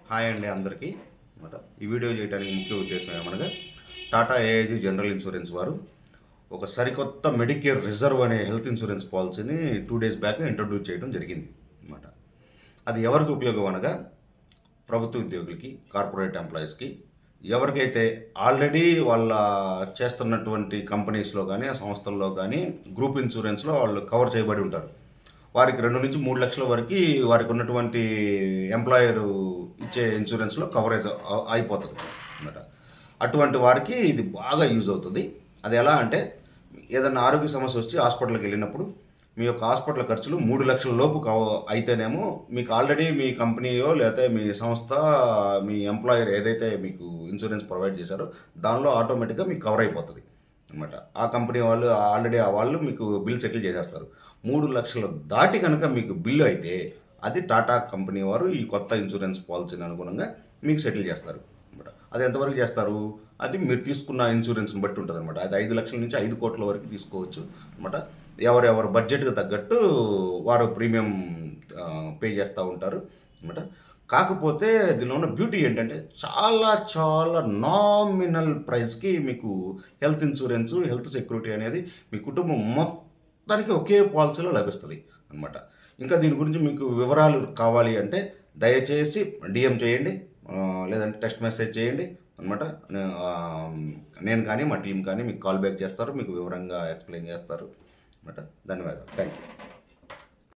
Hi అండి అందరికీ అనమాట. ఈ వీడియో చేయడానికి ముఖ్య ఉద్దేశం ఏమనగా టాటా ఏఐజీ జనరల్ ఇన్సూరెన్స్ వారు ఒక సరికొత్త మెడికేర్ రిజర్వ్ అనే హెల్త్ ఇన్సూరెన్స్ పాలసీని 2 days బ్యాక్ ఇంట్రడ్యూస్ చేయడం జరిగింది అనమాట. అది ఎవరికి ఉపయోగం అనగా ప్రభుత్వ ఉద్యోగులకి, కార్పొరేట్ ఎంప్లాయీస్కి, ఎవరికైతే ఆల్రెడీ వాళ్ళ చేస్తున్నటువంటి కంపెనీస్లో కానీ ఆ సంస్థల్లో కానీ గ్రూప్ ఇన్సూరెన్స్లో వాళ్ళు కవర్ చేయబడి ఉంటారు. వారికి 2 నుంచి 3 లక్షల వరకు వారికి ఉన్నటువంటి ఎంప్లాయర్ ఇచ్చే ఇన్సూరెన్స్లో కవరేజ్ అయిపోతుంది అనమాట. అటువంటి వారికి ఇది బాగా యూజ్ అవుతుంది. అది ఎలా అంటే ఏదైనా ఆరోగ్య సమస్య వచ్చి హాస్పిటల్కి వెళ్ళినప్పుడు మీ యొక్క హాస్పిటల్ ఖర్చులు 3 లక్షల లోపు అయితేనేమో మీకు ఆల్రెడీ మీ కంపెనీయో లేకపోతే మీ సంస్థ మీ ఎంప్లాయర్ ఏదైతే మీకు ఇన్సూరెన్స్ ప్రొవైడ్ చేశారో దానిలో ఆటోమేటిక్గా మీకు కవర్ అయిపోతుంది అనమాట. ఆ కంపెనీ వాళ్ళు ఆల్రెడీ ఆ వాళ్ళు మీకు బిల్ సెటిల్ చేసేస్తారు. 3 లక్షలు దాటి కనుక మీకు బిల్లు అయితే అది టాటా కంపెనీ వారు ఈ కొత్త ఇన్సూరెన్స్ పాలసీని అనుగుణంగా మీకు సెటిల్ చేస్తారు అనమాట. అది ఎంతవరకు చేస్తారు, అది మీరు తీసుకున్న ఇన్సూరెన్స్ని బట్టి ఉంటుంది అనమాట. అది 5 లక్షల నుంచి 5 కోట్ల వరకు తీసుకోవచ్చు అనమాట. ఎవరెవరు బడ్జెట్కి తగ్గట్టు వారు ప్రీమియం పే చేస్తూ ఉంటారు అనమాట. కాకపోతే దీనిలో ఉన్న బ్యూటీ ఏంటంటే చాలా చాలా నామినల్ ప్రైస్కి మీకు హెల్త్ ఇన్సూరెన్స్, హెల్త్ సెక్యూరిటీ అనేది మీ కుటుంబం మొత్తానికి ఒకే పాలసీలో లభిస్తుంది అనమాట. ఇంకా దీని గురించి మీకు వివరాలు కావాలి అంటే దయచేసి డిఎం చేయండి, లేదంటే టెక్స్ట్ మెసేజ్ చేయండి అనమాట. నేను కానీ మా టీం కానీ మీకు కాల్ బ్యాక్ చేస్తారు, మీకు వివరంగా ఎక్స్ప్లెయిన్ చేస్తారు అనమాట. ధన్యవాదాలు. Thank you.